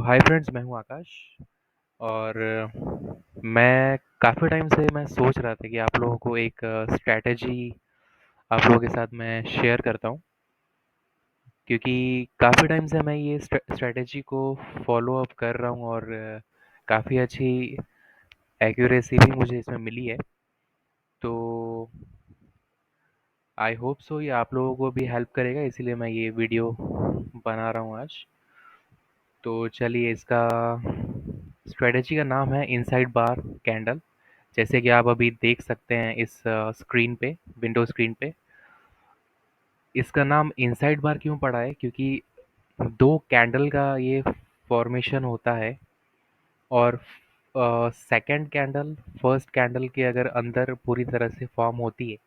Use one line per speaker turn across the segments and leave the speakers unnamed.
Hi friends, मैं हूँ आकाश। और मैं काफ़ी टाइम से मैं सोच रहा था कि आप लोगों को एक स्ट्रैटेजी आप लोगों के साथ मैं शेयर करता हूँ, क्योंकि काफ़ी टाइम से मैं ये स्ट्रैटेजी को फॉलो अप कर रहा हूँ और काफ़ी अच्छी एक्यूरेसी भी मुझे इसमें मिली है। तो आई होप सो ये आप लोगों को भी हेल्प करेगा, इसीलिए मैं ये वीडियो बना रहा हूँ आज। तो चलिए, इसका स्ट्रेटजी का नाम है इनसाइड बार कैंडल। जैसे कि आप अभी देख सकते हैं इस स्क्रीन पे, विंडो स्क्रीन पे। इसका नाम इनसाइड बार क्यों पड़ा है? क्योंकि दो कैंडल का ये फॉर्मेशन होता है, और सेकंड कैंडल फर्स्ट कैंडल के अगर अंदर पूरी तरह से फॉर्म होती है,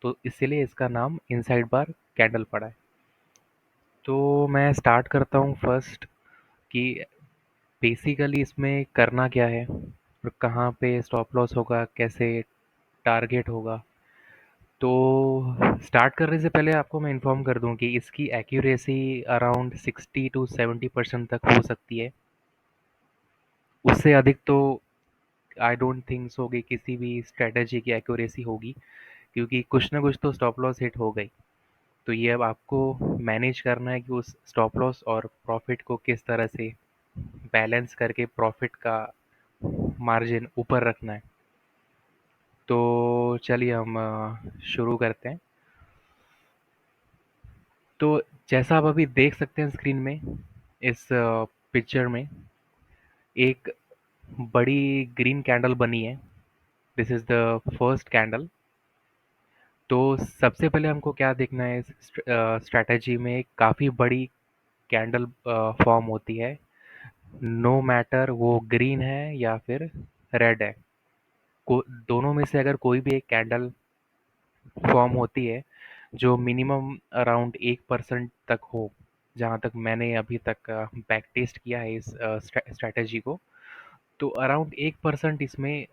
तो इसीलिए इसका नाम इनसाइड बार कैंडल पड़ा है। तो मैं स्टार्ट करता हूँ फर्स्ट कि बेसिकली इसमें करना क्या है और कहाँ पे स्टॉप लॉस होगा, कैसे टारगेट होगा। तो स्टार्ट करने से पहले आपको मैं इन्फॉर्म कर दूं कि इसकी एक्यूरेसी अराउंड 60 to 70% तक हो सकती है। उससे अधिक तो आई डोंट थिंक सो कि किसी भी स्ट्रेटजी की एक्यूरेसी होगी, क्योंकि कुछ ना कुछ तो स्टॉप लॉस हिट हो गई। तो ये अब आपको मैनेज करना है कि उस स्टॉप लॉस और प्रॉफिट को किस तरह से बैलेंस करके प्रॉफिट का मार्जिन ऊपर रखना है। तो चलिए हम शुरू करते हैं। तो जैसा आप अभी देख सकते हैं स्क्रीन में, इस पिक्चर में एक बड़ी ग्रीन कैंडल बनी है। This is the first candle. तो सबसे पहले हमको क्या देखना है, इस स्ट्रैटेजी में काफ़ी बड़ी कैंडल फॉर्म होती है, नो मैटर वो ग्रीन है या फिर रेड है। दोनों में से अगर कोई भी एक कैंडल फॉर्म होती है जो मिनिमम अराउंड 1% तक हो, जहाँ तक मैंने अभी तक बैक टेस्ट किया है इस स्ट्रैटेजी को, तो अराउंड 1% इसमें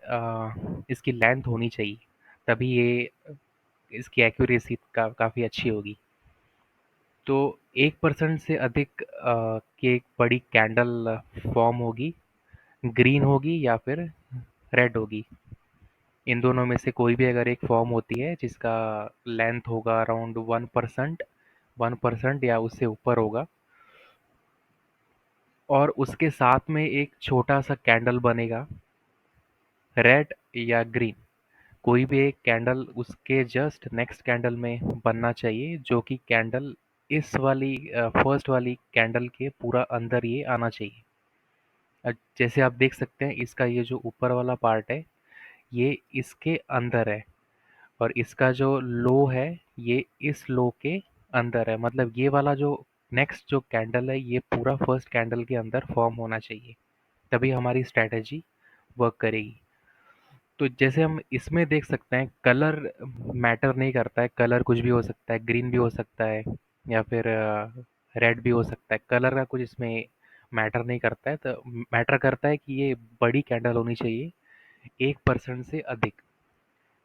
इसकी लेंथ होनी चाहिए, तभी ये इसकी एक्यूरेसी काफ़ी अच्छी होगी। तो 1% से अधिक की एक बड़ी कैंडल फॉर्म होगी, ग्रीन होगी या फिर रेड होगी। इन दोनों में से कोई भी अगर एक फॉर्म होती है जिसका लेंथ होगा अराउंड 1% या उससे ऊपर होगा, और उसके साथ में एक छोटा सा कैंडल बनेगा, रेड या ग्रीन, कोई भी एक कैंडल उसके जस्ट नेक्स्ट कैंडल में बनना चाहिए, जो कि कैंडल इस वाली फर्स्ट वाली कैंडल के पूरा अंदर ये आना चाहिए। जैसे आप देख सकते हैं, इसका ये जो ऊपर वाला पार्ट है ये इसके अंदर है, और इसका जो लो है ये इस लो के अंदर है। मतलब ये वाला जो नेक्स्ट जो कैंडल है ये पूरा फर्स्ट कैंडल के अंदर फॉर्म होना चाहिए, तभी हमारी स्ट्रैटेजी वर्क करेगी। तो जैसे हम इसमें देख सकते हैं, कलर मैटर नहीं करता है, कलर कुछ भी हो सकता है, ग्रीन भी हो सकता है या फिर रेड भी हो सकता है। कलर का कुछ इसमें मैटर नहीं करता है, तो मैटर करता है कि ये बड़ी कैंडल होनी चाहिए, 1% से अधिक,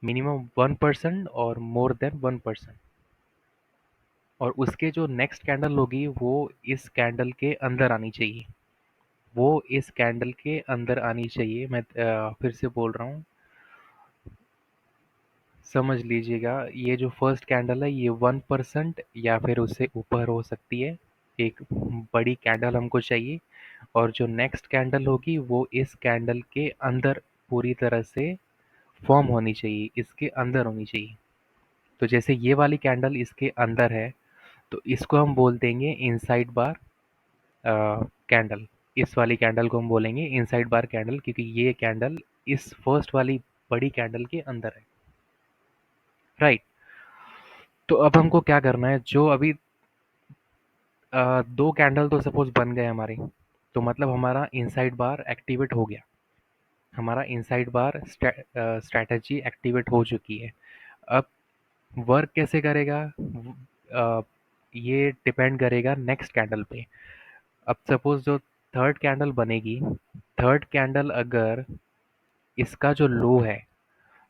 मिनिमम 1% और मोर देन 1%। और उसके जो नेक्स्ट कैंडल होगी वो इस कैंडल के अंदर आनी चाहिए, वो इस कैंडल के अंदर आनी चाहिए। मैं फिर से बोल रहा हूँ, समझ लीजिएगा। ये जो फर्स्ट कैंडल है ये 1% या फिर उससे ऊपर हो सकती है, एक बड़ी कैंडल हमको चाहिए। और जो नेक्स्ट कैंडल होगी वो इस कैंडल के अंदर पूरी तरह से फॉर्म होनी चाहिए, इसके अंदर होनी चाहिए। तो जैसे ये वाली कैंडल इसके अंदर है, तो इसको हम बोल देंगे इनसाइड बार कैंडल। इस वाली कैंडल को हम बोलेंगे इनसाइड बार कैंडल, क्योंकि ये कैंडल इस फर्स्ट वाली बड़ी कैंडल के अंदर है, राइट। तो अब हमको क्या करना है, जो अभी दो कैंडल तो सपोज बन गए हमारे, तो मतलब हमारा इनसाइड बार एक्टिवेट हो गया, हमारा इनसाइड बार स्ट्रैटेजी एक्टिवेट हो चुकी है। अब वर्क कैसे करेगा, अ, ये डिपेंड करेगा नेक्स्ट कैंडल पे। अब सपोज जो थर्ड कैंडल बनेगी, थर्ड कैंडल अगर इसका जो लो है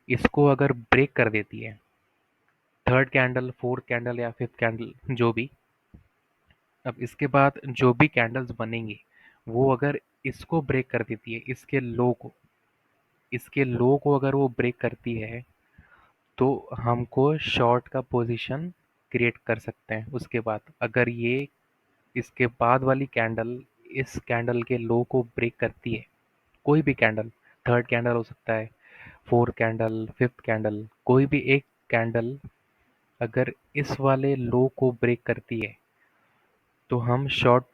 इसको अगर ब्रेक कर देती है, थर्ड कैंडल, फोर्थ कैंडल या फिफ्थ कैंडल जो भी, अब इसके बाद जो भी कैंडल्स बनेंगे वो अगर इसको ब्रेक कर देती है, इसके लो को अगर वो ब्रेक करती है, तो हमको शॉर्ट का पोजीशन क्रिएट कर सकते हैं। उसके बाद अगर ये इसके बाद वाली कैंडल इस कैंडल के लो को ब्रेक करती है, कोई भी कैंडल, थर्ड कैंडल हो सकता है, फोर्थ कैंडल, फिफ्थ कैंडल, कोई भी एक कैंडल अगर इस वाले लो को ब्रेक करती है, तो हम शॉर्ट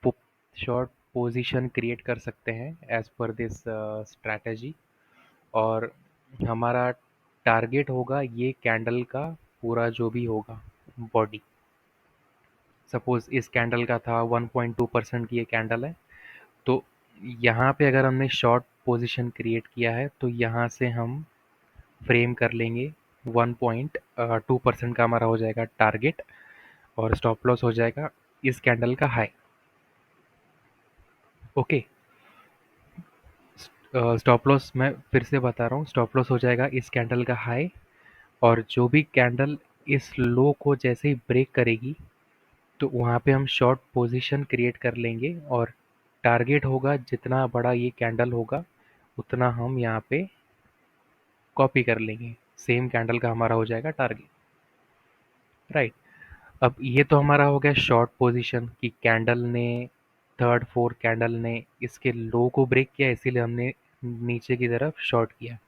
पोजीशन क्रिएट कर सकते हैं एज पर दिस स्ट्रैटेजी। और हमारा टारगेट होगा ये कैंडल का पूरा जो भी होगा बॉडी। सपोज इस कैंडल का था 1.2% की ये कैंडल है, तो यहाँ पे अगर हमने शॉर्ट पोजीशन क्रिएट किया है तो यहाँ से हम फ्रेम कर लेंगे 1.2% का हमारा हो जाएगा टारगेट, और स्टॉप लॉस हो जाएगा इस कैंडल का हाई। ओके, स्टॉप लॉस मैं फिर से बता रहा हूँ, स्टॉप लॉस हो जाएगा इस कैंडल का हाई, और जो भी कैंडल इस लो को जैसे ही ब्रेक करेगी तो वहाँ पे हम शॉर्ट पोजीशन क्रिएट कर लेंगे, और टारगेट होगा जितना बड़ा ये कैंडल होगा उतना हम यहाँ पे कॉपी कर लेंगे, सेम कैंडल का हमारा हो जाएगा टारगेट। राइट। अब ये तो हमारा हो गया शॉर्ट पोजीशन कि कैंडल ने, थर्ड फोर्थ कैंडल ने इसके लो को ब्रेक किया, इसीलिए हमने नीचे की तरफ शॉर्ट किया।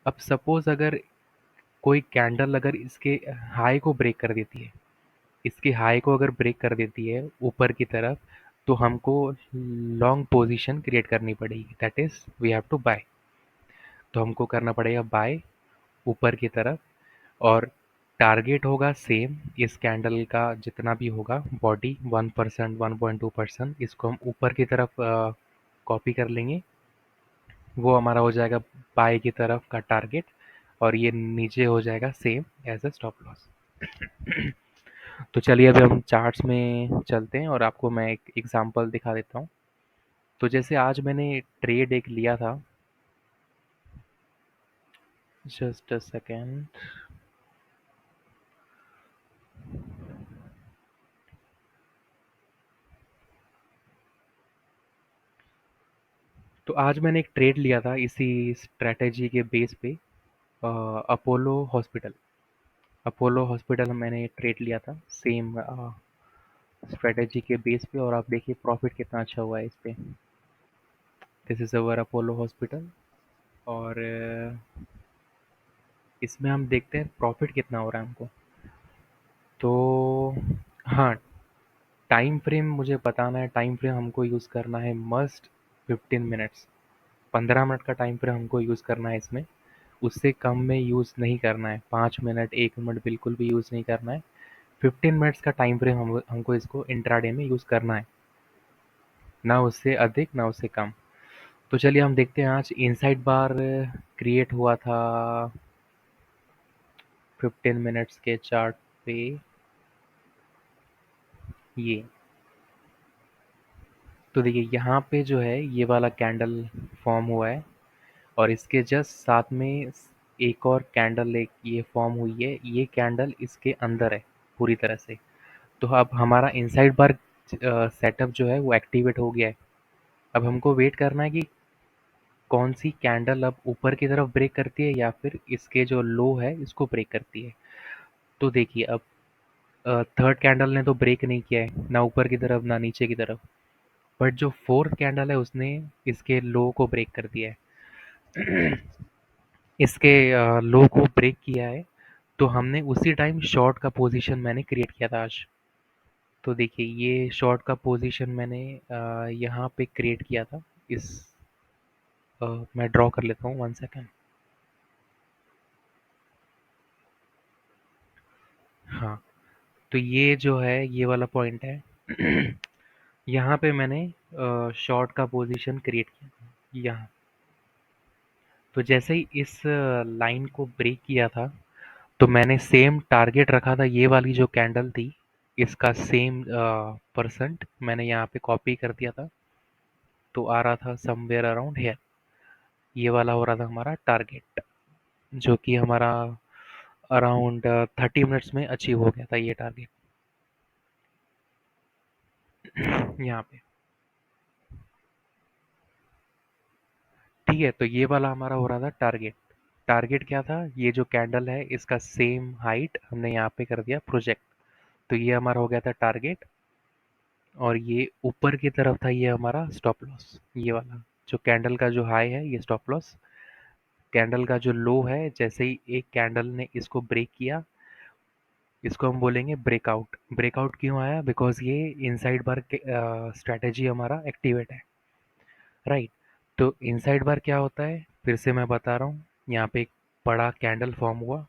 अब सपोज अगर कोई कैंडल अगर इसके हाई को ब्रेक कर देती है, इसकी हाई को अगर ब्रेक कर देती है ऊपर की तरफ, तो हमको लॉन्ग पोजीशन क्रिएट करनी पड़ेगी, that is we have to buy. तो हमको करना पड़ेगा बाय ऊपर की तरफ, और टारगेट होगा सेम इस कैंडल का जितना भी होगा बॉडी 1%, 1.2%, इसको हम ऊपर की तरफ कॉपी कर लेंगे, वो हमारा हो जाएगा बाय की तरफ का टारगेट, और ये नीचे हो जाएगा same as a stop loss. तो चलिए अभी हम चार्ट्स में चलते हैं और आपको मैं एक एग्जांपल दिखा देता हूँ। तो जैसे आज मैंने ट्रेड एक लिया था, जस्ट अ सेकेंड। तो आज मैंने एक ट्रेड लिया था इसी स्ट्रेटेजी के बेस पे, अपोलो हॉस्पिटल। अपोलो हॉस्पिटल मैंने ट्रेड लिया था सेम स्ट्रेटेजी के बेस पे, और आप देखिए प्रॉफिट कितना अच्छा हुआ है इस पे। This is our Apollo hospital, और इसमें हम देखते हैं प्रॉफिट कितना हो रहा है हमको। तो हाँ, टाइम फ्रेम मुझे बताना है, टाइम फ्रेम हमको यूज़ करना है मस्ट 15 मिनट्स। 15 मिनट का टाइम फ्रेम हमको यूज़ करना है इसमें, उससे कम में यूज़ नहीं करना है, 5 मिनट 1 मिनट बिल्कुल भी यूज़ नहीं करना है। 15 मिनट्स का टाइम फ्रेम हमको इसको इंट्राडे में यूज़ करना है, ना उससे अधिक ना उससे कम। तो चलिए हम देखते हैं आज इनसाइड बार क्रिएट हुआ था 15 मिनट्स के चार्ट पे, ये। तो देखिए यहाँ पे जो है ये वाला कैंडल फॉर्म हुआ है, और इसके जस्ट साथ में एक और कैंडल एक ये फॉर्म हुई है, ये कैंडल इसके अंदर है पूरी तरह से। तो अब हमारा इनसाइड बार सेटअप जो है वो एक्टिवेट हो गया है। अब हमको वेट करना है कि कौन सी कैंडल अब ऊपर की तरफ ब्रेक करती है या फिर इसके जो लो है इसको ब्रेक करती है। तो देखिए अब थर्ड कैंडल ने तो ब्रेक नहीं किया है, ना ऊपर की तरफ ना नीचे की तरफ, बट जो फोर्थ कैंडल है उसने इसके लो को ब्रेक कर दिया है। इसके लो को ब्रेक किया है, तो हमने उसी टाइम शॉर्ट का पोजीशन मैंने क्रिएट किया था आज। तो देखिए ये शॉर्ट का पोजीशन मैंने यहाँ पे क्रिएट किया था इस मैं ड्रॉ कर लेता हूँ 1 सेकेंड। हाँ, तो ये जो है ये वाला पॉइंट है। यहाँ पे मैंने शॉर्ट का पोजीशन क्रिएट किया था यहाँ। तो जैसे ही इस लाइन को ब्रेक किया था, तो मैंने सेम टारगेट रखा था, ये वाली जो कैंडल थी इसका सेम परसेंट मैंने यहाँ पे कॉपी कर दिया था, तो आ रहा था समवेयर अराउंड हेयर। ये वाला हो रहा था हमारा टारगेट, जो कि हमारा अराउंड 30 मिनट्स में अचीव हो गया था ये टारगेट। यहाँ पे ठीक है, तो ये वाला हमारा हो रहा था टारगेट। टारगेट क्या था? ये जो कैंडल है इसका सेम हाइट हमने यहाँ पे कर दिया प्रोजेक्ट। तो ये हमारा हो गया था टारगेट। और ये ऊपर की तरफ था ये हमारा स्टॉप लॉस, ये वाला जो कैंडल का जो हाई है ये स्टॉप लॉस। कैंडल का जो लो है, जैसे ही एक कैंडल ने इसको ब्रेक किया, इसको हम बोलेंगे ब्रेकआउट। ब्रेकआउट क्यों आया? बिकॉज ये इनसाइड बार स्ट्रैटेजी हमारा एक्टिवेट है, राइट। तो इनसाइड बार क्या होता है, फिर से मैं बता रहा हूँ। यहाँ पे एक बड़ा कैंडल फॉर्म हुआ,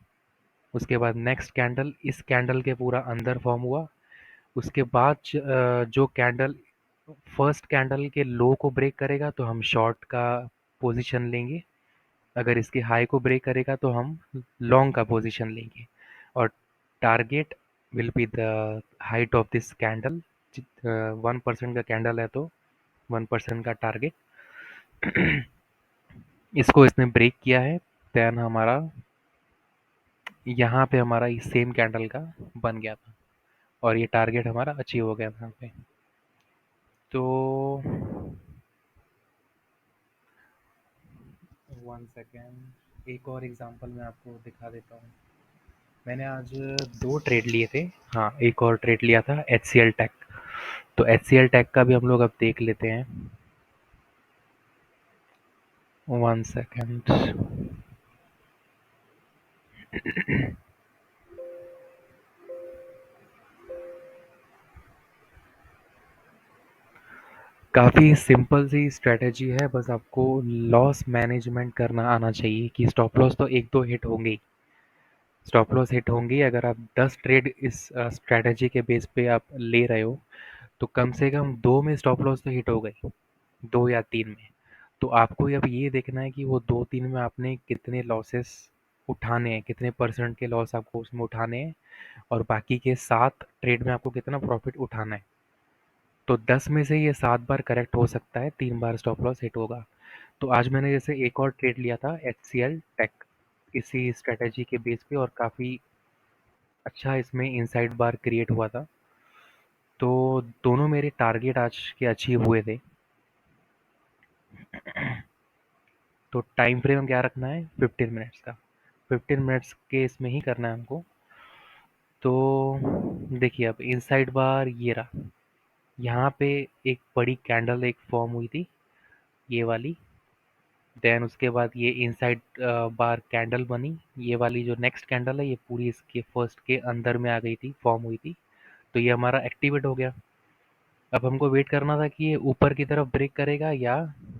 उसके बाद नेक्स्ट कैंडल इस कैंडल के पूरा अंदर फॉर्म हुआ। उसके बाद जो कैंडल फर्स्ट कैंडल के लो को ब्रेक करेगा तो हम शॉर्ट का पोजीशन लेंगे। अगर इसके हाई को ब्रेक करेगा तो हम लॉन्ग का पोजीशन लेंगे। और target will be the height of this candle. 1% का कैंडल है तो 1% का टारगेट। इसको इसने ब्रेक किया है, देन हमारा यहाँ पे हमारा इस सेम कैंडल का बन गया था और ये टारगेट हमारा अचीव हो गया था यहाँ पे। तो 1 सेकेंड, एक और एग्जांपल मैं आपको दिखा देता हूँ। मैंने आज 2 ट्रेड लिए थे। हाँ, एक और ट्रेड लिया था HCL टेक। तो HCL टेक का भी हम लोग अब देख लेते हैं। 1 सेकेंड। काफ़ी सिंपल सी स्ट्रेटेजी है, बस आपको लॉस मैनेजमेंट करना आना चाहिए कि स्टॉप लॉस तो एक दो हिट होंगे ही। स्टॉप लॉस हिट होंगी। अगर आप 10 ट्रेड इस स्ट्रेटेजी के बेस पे आप ले रहे हो तो कम से कम 2 में स्टॉप लॉस तो हिट हो गई, 2 या 3 में। तो आपको अब ये देखना है कि वो 2-3 में आपने कितने लॉसेस उठाने हैं, कितने परसेंट के लॉस आपको उसमें उठाने हैं, और बाकी के 7 ट्रेड में आपको कितना प्रॉफिट उठाना है। तो 10 में से ये 7 बार करेक्ट हो सकता है, 3 बार स्टॉप लॉस हिट होगा। तो आज मैंने जैसे एक और ट्रेड लिया था HCL टेक, इसी स्ट्रेटेजी के बेस पे, और काफ़ी अच्छा इसमें इनसाइड बार क्रिएट हुआ था। तो दोनों मेरे टारगेट आज के अचीव हुए थे। तो टाइम फ्रेम क्या रखना है? 15 मिनट्स का। 15 मिनट्स के इसमें ही करना है हमको। तो देखिए, अब इनसाइड बार ये रहा। यहाँ पे एक बड़ी कैंडल एक फॉर्म हुई थी, ये वाली। देन उसके बाद ये इनसाइड बार कैंडल बनी। ये वाली जो नेक्स्ट कैंडल है ये पूरी इसके फर्स्ट के अंदर में आ गई थी, फॉर्म हुई थी। तो ये हमारा एक्टिवेट हो गया। अब हमको वेट करना था कि ये ऊपर की तरफ ब्रेक करेगा या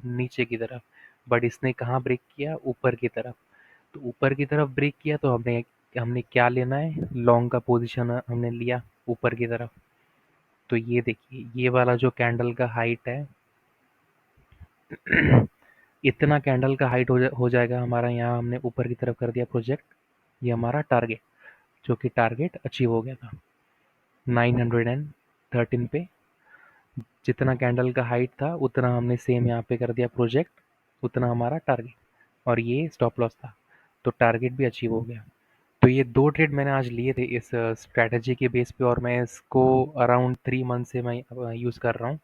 नीचे की तरफ। बट इसने कहाँ ब्रेक किया? ऊपर की तरफ। तो ऊपर की तरफ ब्रेक किया तो हमने हमने क्या लेना है? लॉन्ग का पोजीशन हमने लिया ऊपर की तरफ। तो ये देखिए, ये वाला जो कैंडल का हाइट है, इतना कैंडल का हाइट हो जाएगा हमारा। यहाँ हमने ऊपर की तरफ कर दिया प्रोजेक्ट। ये हमारा टारगेट, जो कि टारगेट अचीव हो गया था 913 पे। जितना कैंडल का हाइट था उतना हमने सेम यहाँ पे कर दिया प्रोजेक्ट, उतना हमारा टारगेट। और ये स्टॉप लॉस था, तो टारगेट भी अचीव हो गया। तो ये 2 ट्रेड मैंने आज लिए थे इस स्ट्रैटेजी के बेस पे, और मैं इसको अराउंड 3 मंथ से मैं यूज़ कर रहा हूँ।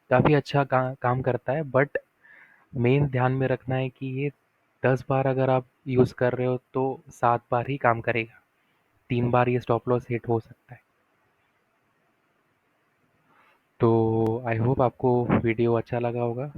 काफ़ी अच्छा काम करता है। बट मेन ध्यान में रखना है कि ये 10 बार अगर आप यूज़ कर रहे हो तो 7 बार ही काम करेगा। 3 बार ये स्टॉप लॉस हिट हो सकता है। तो आई होप आपको वीडियो अच्छा लगा होगा।